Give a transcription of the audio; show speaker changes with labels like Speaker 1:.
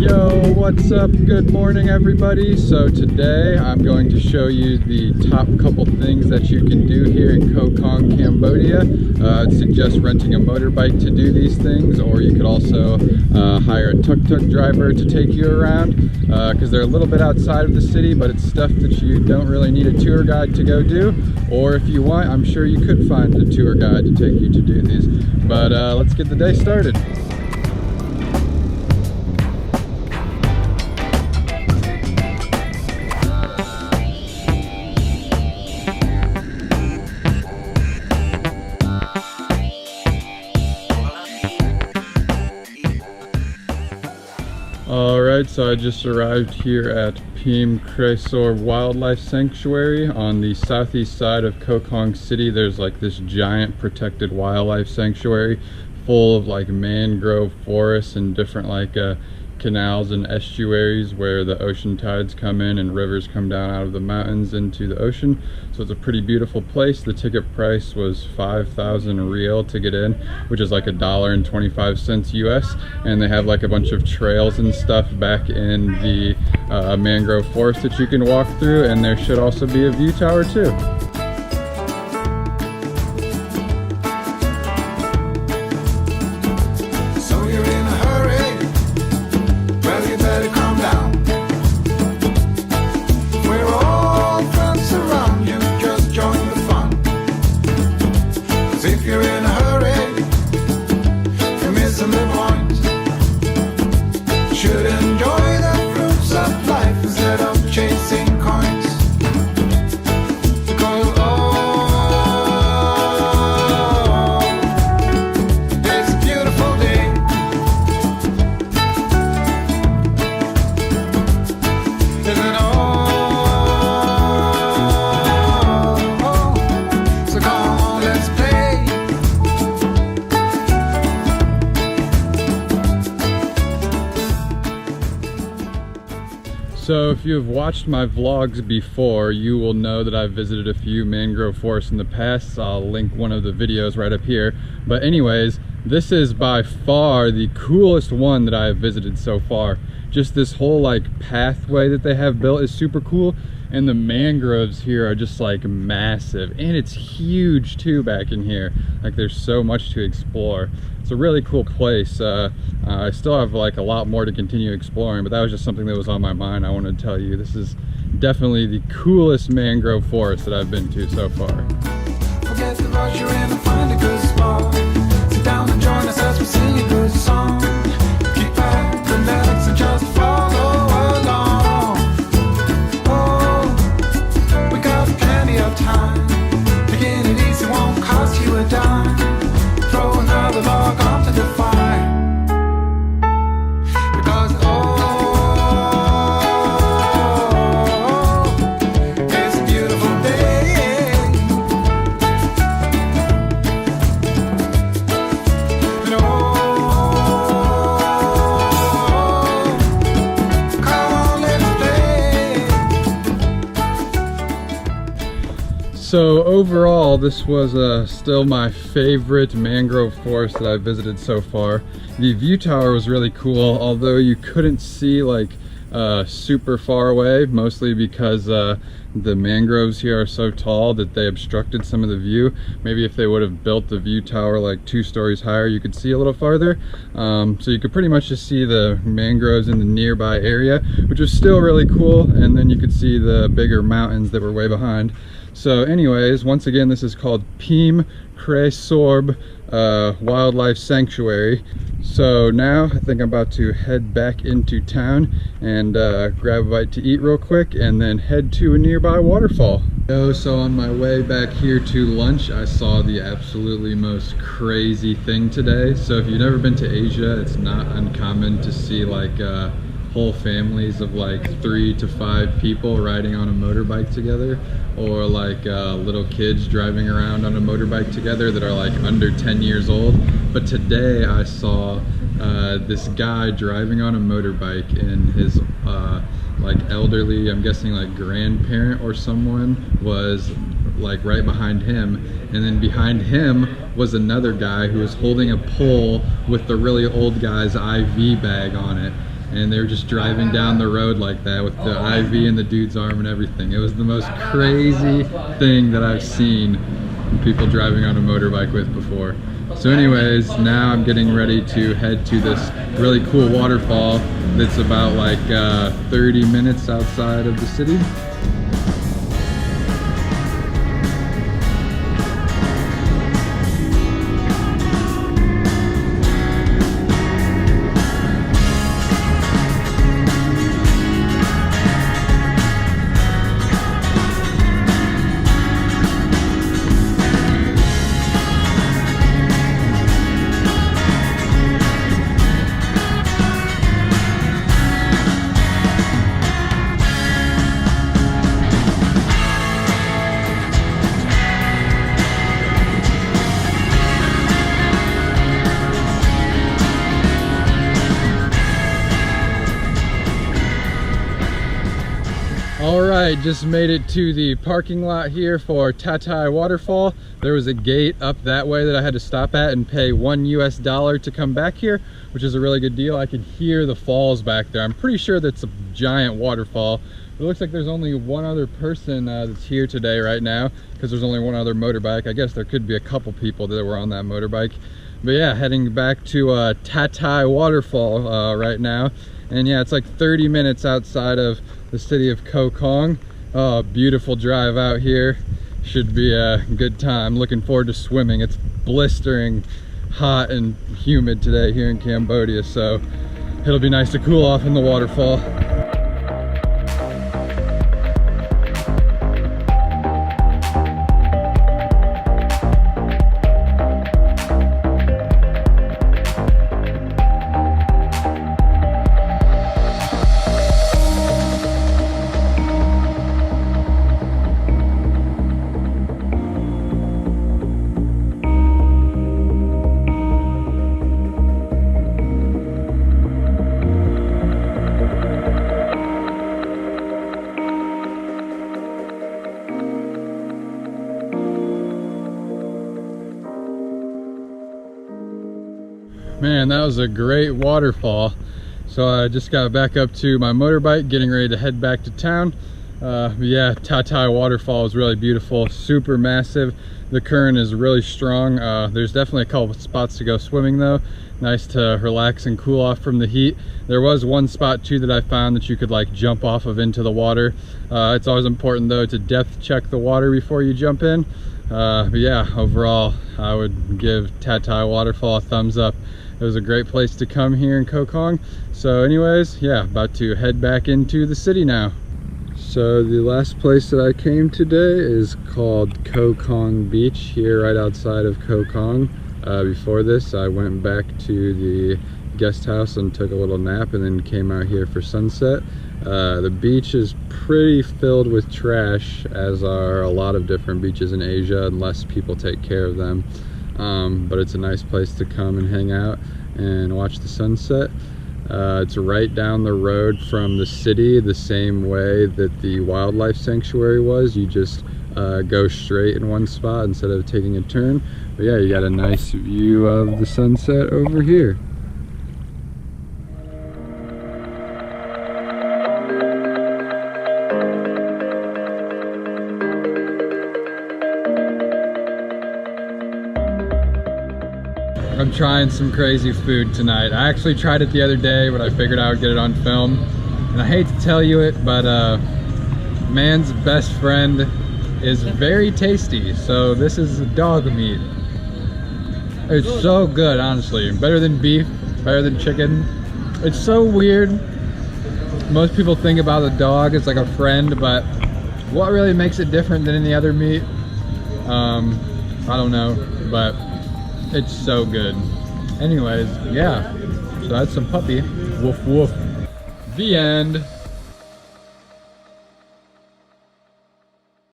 Speaker 1: Yo, what's up? Good morning, everybody. So today I'm going to show you the top couple things that you can do here in Koh Kong, Cambodia. I'd suggest renting a motorbike to do these things, or you could also hire a tuk-tuk driver to take you around, because they're a little bit outside of the city, but it's stuff that you don't really need a tour guide to go do. Or if you want, I'm sure you could find a tour guide to take you to do these. But let's get the day started. Alright, so I just arrived here at Paracosm Wildlife Sanctuary on the southeast side of Koh Kong City. There's like this giant protected wildlife sanctuary full of like mangrove forests and different like canals and estuaries where the ocean tides come in and rivers come down out of the mountains into the ocean. So it's a pretty beautiful place. The ticket price was 5,000 real to get in, which is like $1.25 US, and they have like a bunch of trails and stuff back in the mangrove forest that you can walk through, and there should also be a view tower too. So if you have watched my vlogs before, you will know that I've visited a few mangrove forests in the past. I'll link one of the videos right up here. But anyways, this is by far the coolest one that I have visited so far. Just this whole like pathway that they have built is super cool. And the mangroves here are just like massive, and it's huge too back in here. Like there's so much to explore. It's a really cool place. I still have like a lot more to continue exploring, but that was just something that was on my mind. I wanted to tell you this is definitely the coolest mangrove forest that I've been to so far.
Speaker 2: Forget the rush, you're in and find a good spot. Sit down and join us as we sing a good song. Keep back, relax, and just follow along. Oh, we got plenty of time. Begin it easy, won't cost you a dime. Throw another log onto the fire. Because it's a beautiful day. And come on, let's play.
Speaker 1: So overall, this was still my favorite mangrove forest that I've visited so far. The view tower was really cool, although you couldn't see like super far away, mostly because the mangroves here are so tall that they obstructed some of the view. Maybe if they would have built the view tower like 2 stories higher, you could see a little farther. So you could pretty much just see the mangroves in the nearby area, which was still really cool, and then you could see the bigger mountains that were way behind. So anyways, once again, this is called Paracosm Wildlife Sanctuary. So now I think I'm about to head back into town and grab a bite to eat real quick, and then head to a nearby waterfall. So on my way back here to lunch, I saw the absolutely most crazy thing today. So if you've never been to Asia, it's not uncommon to see like whole families of like 3 to 5 people riding on a motorbike together, or like little kids driving around on a motorbike together that are like under 10 years old. But today I saw this guy driving on a motorbike, and his like elderly, I'm guessing like grandparent or someone, was like right behind him, and then behind him was another guy who was holding a pole with the really old guy's IV bag on it. and they were just driving down the road like that with the IV in the dude's arm and everything. It was the most crazy thing that I've seen people driving on a motorbike with before. So anyways, now I'm getting ready to head to this really cool waterfall that's about like 30 minutes outside of the city. Alright, just made it to the parking lot here for Tatai Waterfall. There was a gate up that way that I had to stop at and pay $1 US to come back here, which is a really good deal. I could hear the falls back there. I'm pretty sure that's a giant waterfall. It looks like there's only one other person that's here today right now, because there's only one other motorbike. I guess there could be a couple people that were on that motorbike. But yeah, heading back to Tatai Waterfall right now. And yeah, it's like 30 minutes outside of the city of Koh Kong. Oh, beautiful drive out here. Should be a good time. Looking forward to swimming. It's blistering hot and humid today here in Cambodia, so it'll be nice to cool off in the waterfall. Man, that was a great waterfall. So I just got back up to my motorbike, getting ready to head back to town. Yeah, Tatai Waterfall is really beautiful, super massive. The current is really strong. There's definitely a couple spots to go swimming though. Nice to relax and cool off from the heat. There was one spot too that I found that you could like jump off of into the water. It's always important though to depth check the water before you jump in. But yeah, overall I would give Tatai Waterfall a thumbs up. It was a great place to come here in Koh Kong. So anyways, yeah, about to head back into the city now. So the last place that I came today is called Koh Kong Beach, here right outside of Koh Kong. Before this, I went back to the guest house and took a little nap and then came out here for sunset. The beach is pretty filled with trash, as are a lot of different beaches in Asia, unless people take care of them. But it's a nice place to come and hang out and watch the sunset. It's right down the road from the city, the same way that the wildlife sanctuary was. You just go straight in one spot instead of taking a turn. But yeah, you got a nice view of the sunset over here. I'm trying some crazy food tonight. I actually tried it the other day, but I figured I would get it on film. And I hate to tell you it, but man's best friend is very tasty. So this is dog meat. It's so good, honestly. Better than beef, better than chicken. It's so weird. Most people think about a dog as like a friend, but what really makes it different than any other meat? I don't know, but it's so good. Anyways, yeah, so that's some puppy. Woof woof. The end.